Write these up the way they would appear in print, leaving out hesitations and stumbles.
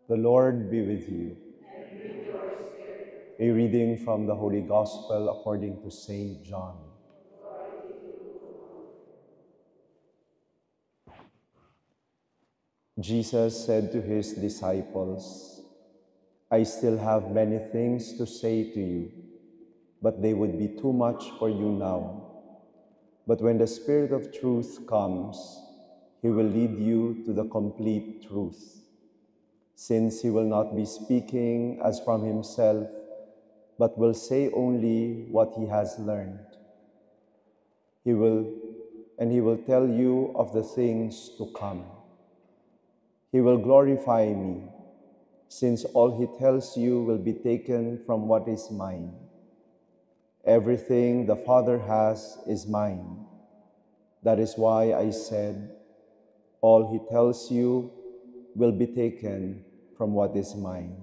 The Lord be with you. A reading from the Holy Gospel according to Saint John. Jesus said to his disciples, I still have many things to say to you, but they would be too much for you now. But when the Spirit of truth comes, he will lead you to the complete truth, since he will not be speaking as from himself, but will say only what he has learned. He will tell you of the things to come. He will glorify me, since all he tells you will be taken from what is mine. Everything the Father has is mine. That is why I said, all he tells you will be taken from what is mine.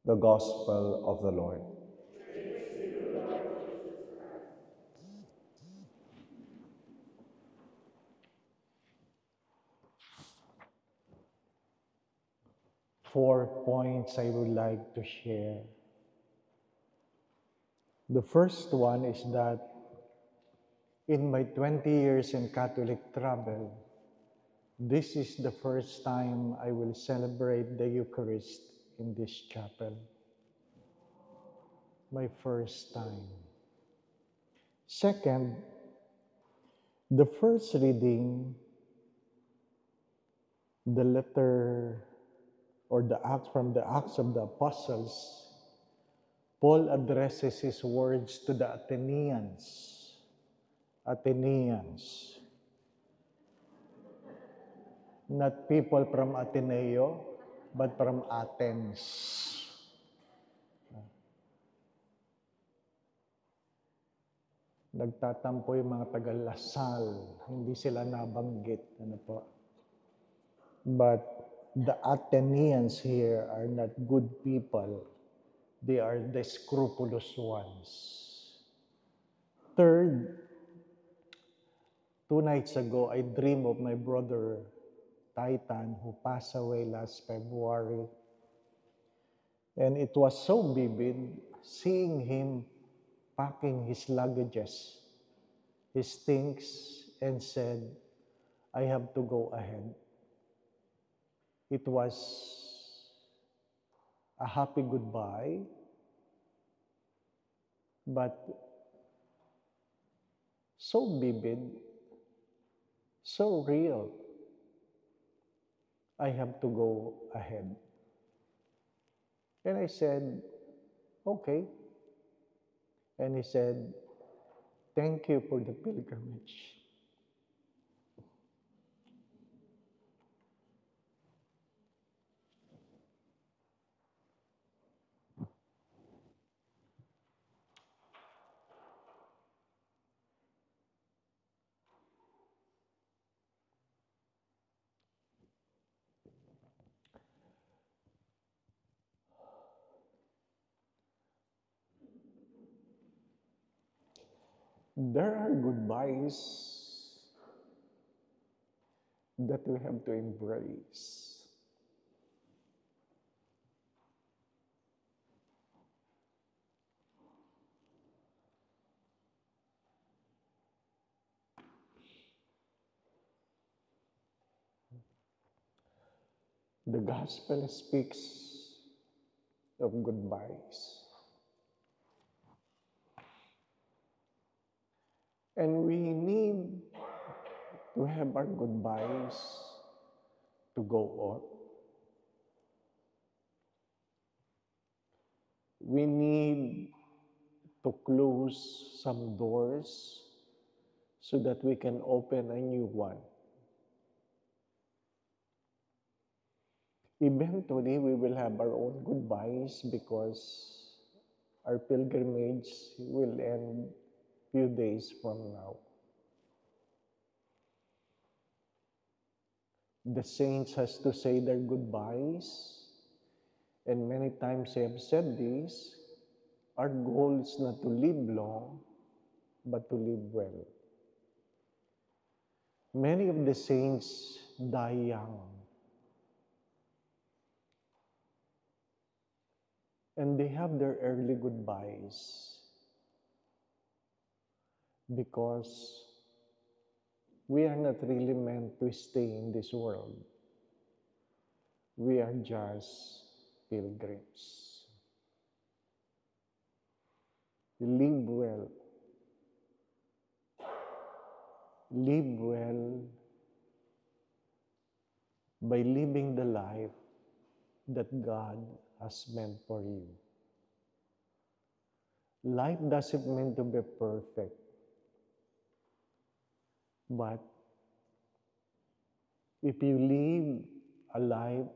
The Gospel of the Lord. Four points I would like to share. The first one is that in my 20 years in Catholic travel, this is the first time I will celebrate the Eucharist in this chapel. My first time. Second, the first reading, the letter or the Acts from the Acts of the Apostles, Paul addresses his words to the Athenians. Athenians. Not people from Ateneo, but from Athens. Nagtatampo yung mga taga-Lasal. Hindi sila nabanggit. Ano po? But the Athenians here are not good people. They are the scrupulous ones. Third, 2 nights ago, I dreamed of my brother, Titan, who passed away last February. And it was so vivid seeing him packing his luggages, his things, and said, I have to go ahead. It was a happy goodbye, but so vivid, so real. I have to go ahead. And I said, okay. And he said, thank you for the pilgrimage. There are goodbyes that we have to embrace. The gospel speaks of goodbyes. And we need to have our goodbyes to go on. We need to close some doors so that we can open a new one. Eventually, we will have our own goodbyes because our pilgrimage will end few days from now. The saints has to say their goodbyes, and many times they have said this, our goal is not to live long, but to live well. Many of the saints die young. And they have their early goodbyes because we are not really meant to stay in this world. We are just pilgrims. Live well. Live well by living the life that God has meant for you. Life doesn't mean to be perfect, but if you live a life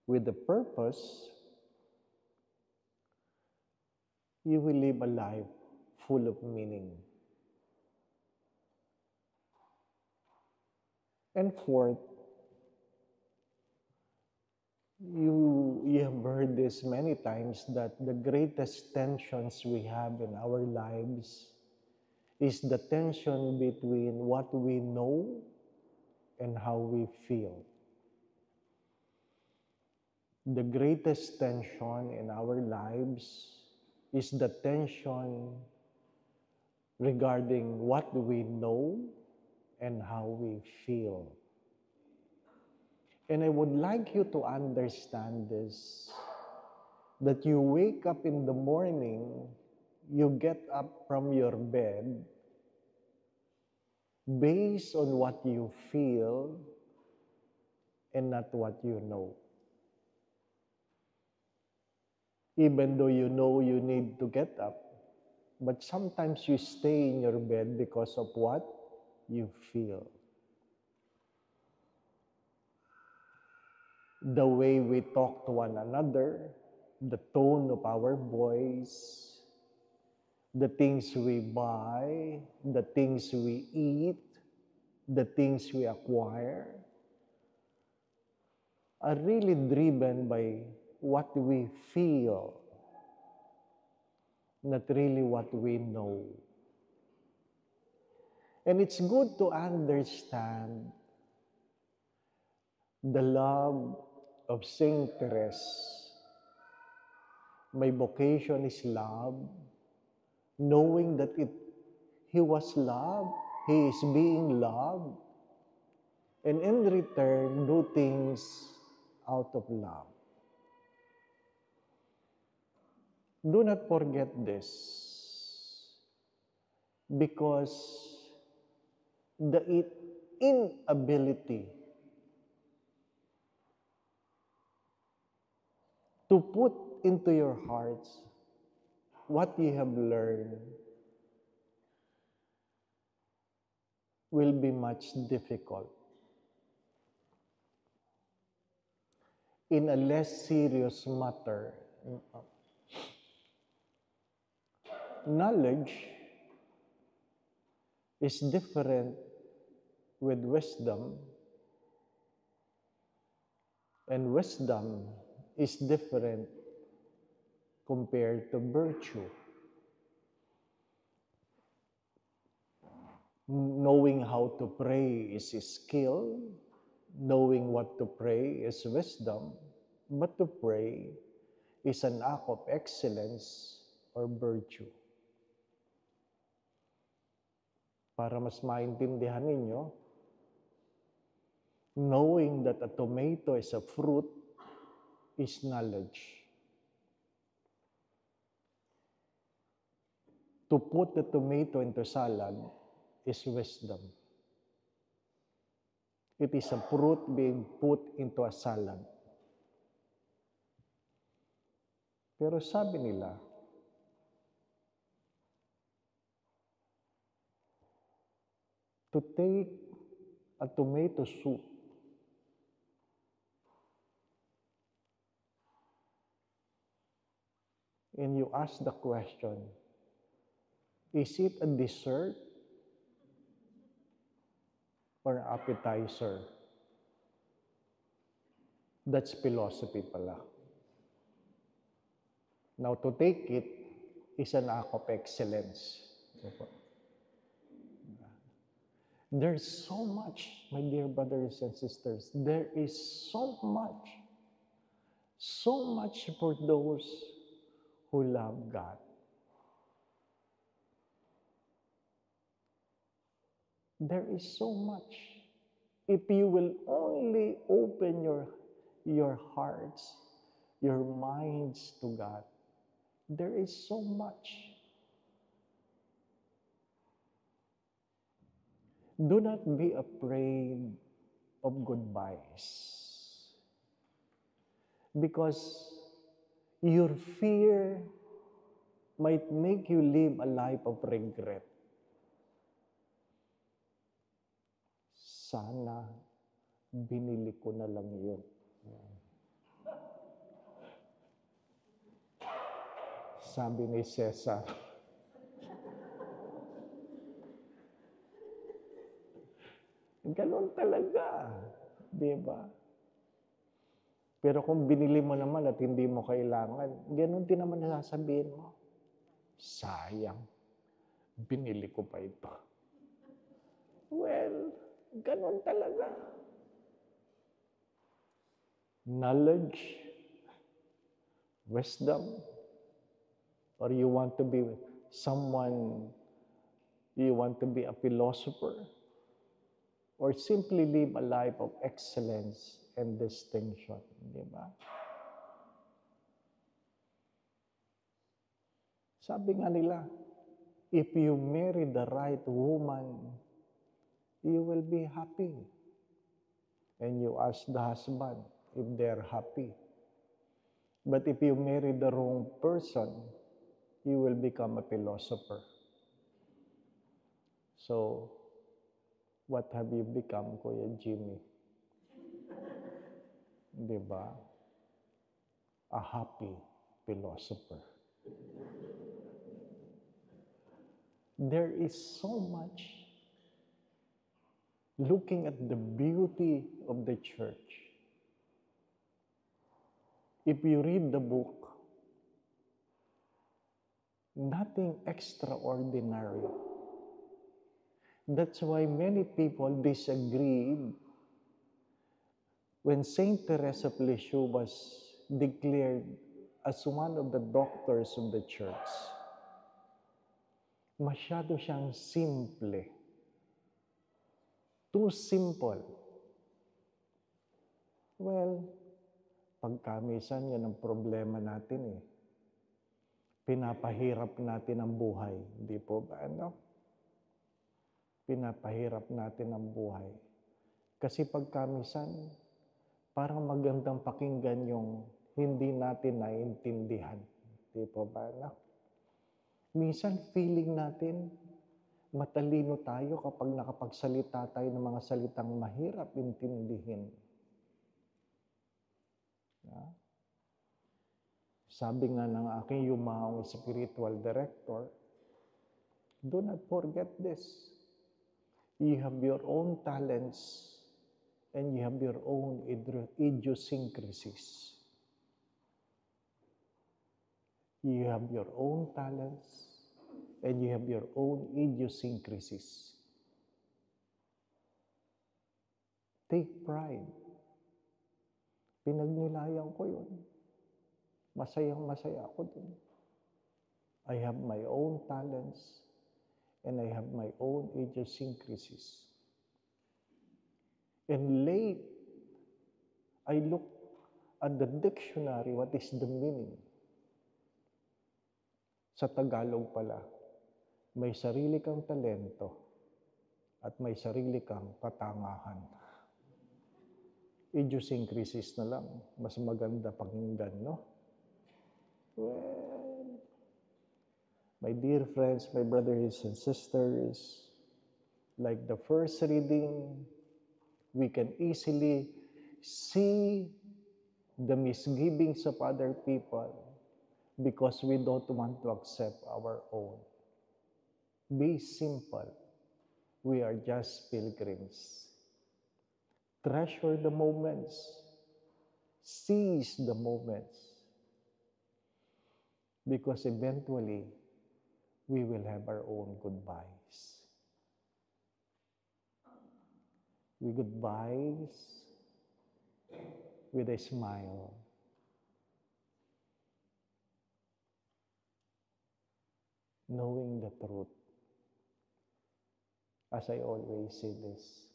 with a purpose, you will live a life full of meaning. And fourth, you have heard this many times that the greatest tensions we have in our lives is the tension between what we know and how we feel. The greatest tension in our lives is the tension regarding what we know and how we feel. And I would like you to understand this, that you wake up in the morning, you get up from your bed based on what you feel and not what you know. Even though you know you need to get up, but sometimes you stay in your bed because of what you feel. The way we talk to one another, the tone of our voice, the things we buy, the things we eat, the things we acquire, are really driven by what we feel, not really what we know. And it's good to understand the love of Saint Therese. My vocation is love, knowing that he was loved, he is being loved, and in return, do things out of love. Do not forget this, because the inability to put into your hearts what you have learned will be much difficult. In a less serious matter, knowledge is different with wisdom, and wisdom is different compared to virtue. Knowing how to pray is a skill, knowing what to pray is wisdom, but to pray is an act of excellence or virtue. Para mas maintindihan ninyo, knowing that a tomato is a fruit is knowledge. To put the tomato into salad is wisdom. It is a fruit being put into a salad. Pero sabi nila, to take a tomato soup and you ask the question, is it a dessert or appetizer? That's philosophy pala. Now, to take it is an act of excellence. There's so much, my dear brothers and sisters, there is so much So much for those who love God. There is so much. If you will only open your hearts, your minds to God, there is so much. Do not be afraid of goodbyes, because your fear might make you live a life of regret. Sana binili ko na lang yun. Sabi ni Cesar. Ganon talaga. Di ba? Pero kung binili mo naman at hindi mo kailangan, ganon din naman nasasabihin mo. Sayang. Binili ko pa ito. Well, ganon talaga. Knowledge, wisdom, or you want to be someone, you want to be a philosopher, or simply live a life of excellence and distinction. Di ba? Sabi nga nila, if you marry the right woman, you will be happy. And you ask the husband if they're happy. But if you marry the wrong person, you will become a philosopher. So, what have you become, Kuya Jimmy? Di ba? A happy philosopher. There is so much. Looking at the beauty of the church, if you read the book, nothing extraordinary. That's why many people disagreed when Saint Teresa of Lisieux was declared as one of the doctors of the church. Masyado siyang simple. Too simple. Well, pagkamisan, yan ang problema natin eh. Pinapahirap natin ang buhay. Hindi po ba, ano? Pinapahirap natin ang buhay. Kasi pagkamisan, parang magandang pakinggan yung hindi natin naiintindihan. Hindi po ba, ano? Minsan, feeling natin, matalino tayo kapag nakapagsalita tayo ng mga salitang mahirap intindihin. Yeah. Sabi nga ng aking yumaong spiritual director, do not forget this. You have your own talents and you have your own idiosyncrasies. You have your own talents and you have your own idiosyncrasies. Take pride. Pinagnilayan ko yun. Masayang-masaya ako dun. I have my own talents and I have my own idiosyncrasies. And late, I look at the dictionary, what is the meaning? Sa Tagalog pala, may sarili kang talento at may sarili kang katangahan. Idiosyncrasies na lang, mas maganda pakinggan, no? Well, my dear friends, my brothers and sisters, like the first reading, we can easily see the misgivings of other people because we don't want to accept our own. Be simple. We are just pilgrims. Treasure the moments. Seize the moments. Because eventually, we will have our own goodbyes. We goodbyes with a smile. knowing the truth. As I always say this,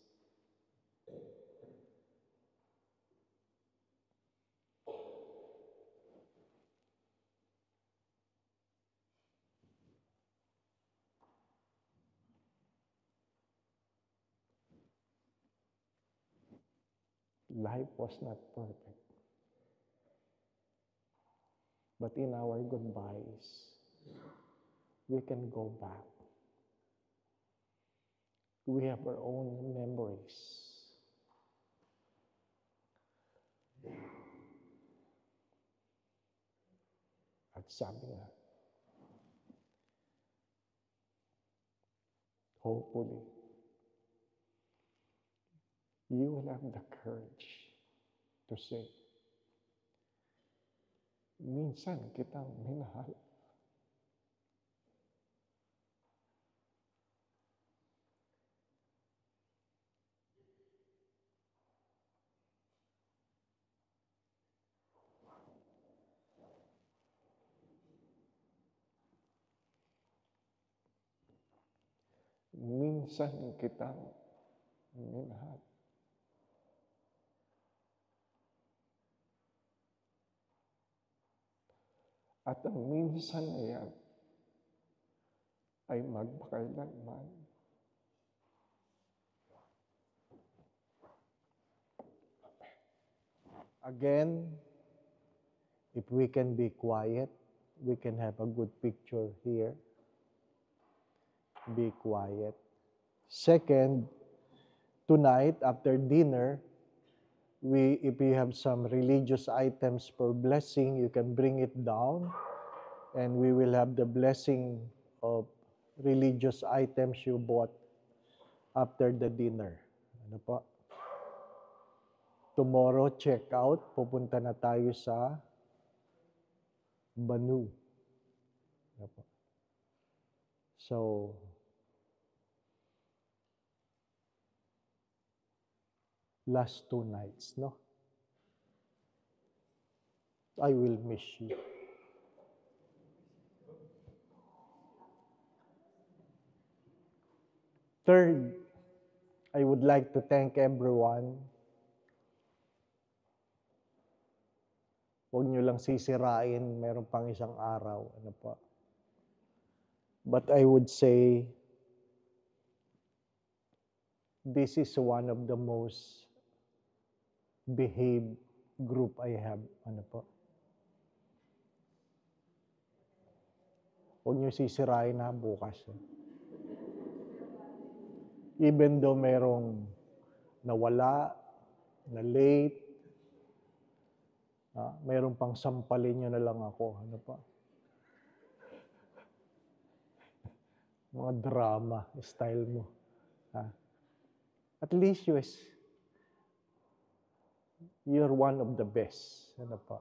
life was not perfect. But in our goodbyes, we can go back. We have our own memories. At sabi nga, hopefully, you will have the courage to say, minsan kitang minahal. Minsan kitang minahal. At ang minsan na yan ay magpakailanman. Again, if we can be quiet, we can have a good picture here. Be quiet. Second, tonight after dinner, if you have some religious items for blessing, you can bring it down, and we will have the blessing of religious items you bought after the dinner. Ano po? Tomorrow, check out. Pupunta na tayo sa Banu. Ano po? So, last 2 nights, no? I will miss you. Third, I would like to thank everyone. Huwag nyo lang sisirain, meron pang isang araw. Ano po? But I would say, this is one of the most behaved group I have. Ano po? Huwag nyo sisirain na bukas. Even though merong nawala, na late, mayroon pang sampalin nyo na lang ako. Ano pa? Mga drama, style mo. At least you're one of the best. Ano pa?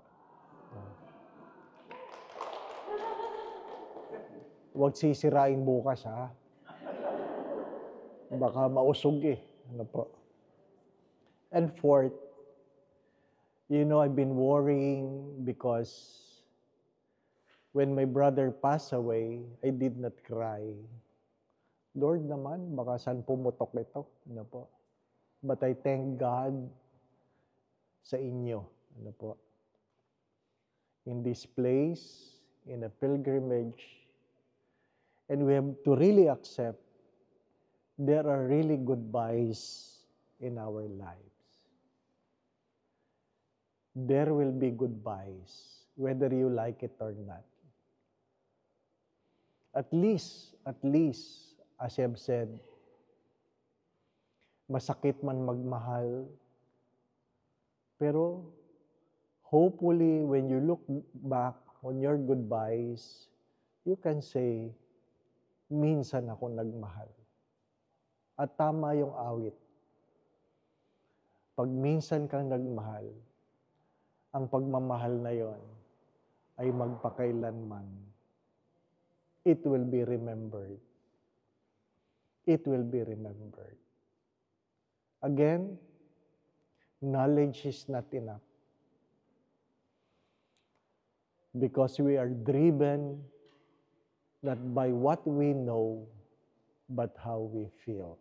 Huwag sisirain bukas, ha? Baka mausog eh. Ano po? And fourth, I've been worrying because when my brother passed away, I did not cry. Lord naman, baka saan pumutok ito? Ano po? But I thank God sa inyo. Ano po? In this place, in a pilgrimage, and we have to really accept there are really goodbyes in our lives. There will be goodbyes, whether you like it or not. At least, as I've said, masakit man magmahal, pero hopefully when you look back on your goodbyes, you can say, minsan ako nagmahal. At tama yung awit. Pag minsan kang nagmahal, ang pagmamahal na yon ay magpakailanman. It will be remembered. It will be remembered. Again, knowledge is not enough. Because we are driven not by what we know, but how we feel.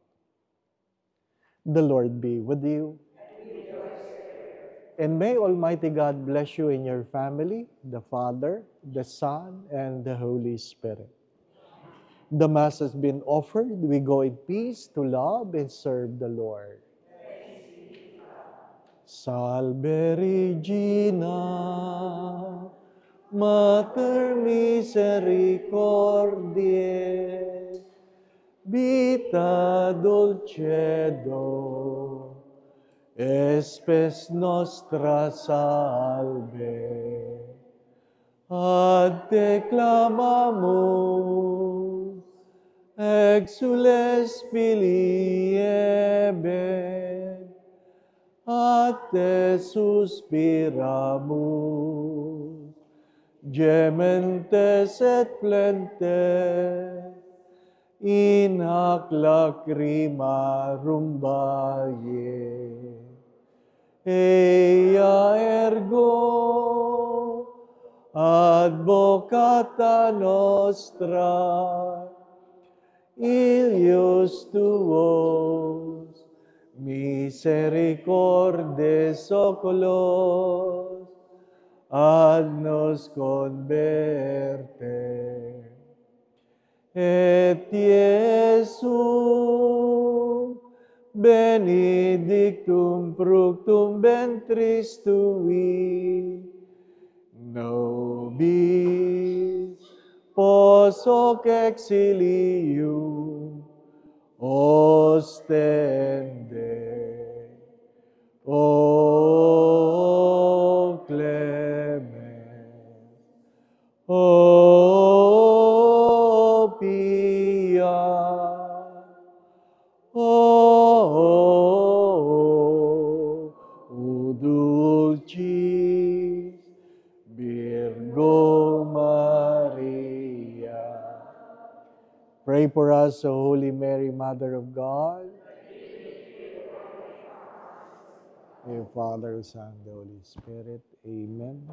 The Lord be with you. And may Almighty God bless you and your family, the Father, the Son, and the Holy Spirit. The Mass has been offered. We go in peace to love and serve the Lord. Salve Regina, Mater Misericordiae, vita dulcedo, espes nostra salve. Ad te clamamus, exules filii Ebe, a te suspiramus, gementes et plentes, in hac lacrimarum valle. Ea ergo advocata nostra, ilius tuos, misericordes oculos, ad nos converte. Et Iesum benedictum fructum ventris tui, nobis pos hoc exilium ostende. O clemens, O pia, O dulcis Virgo Maria. Pray for us, O Holy Mary, Mother of God. Your Father, Son, the Holy Spirit. Amen.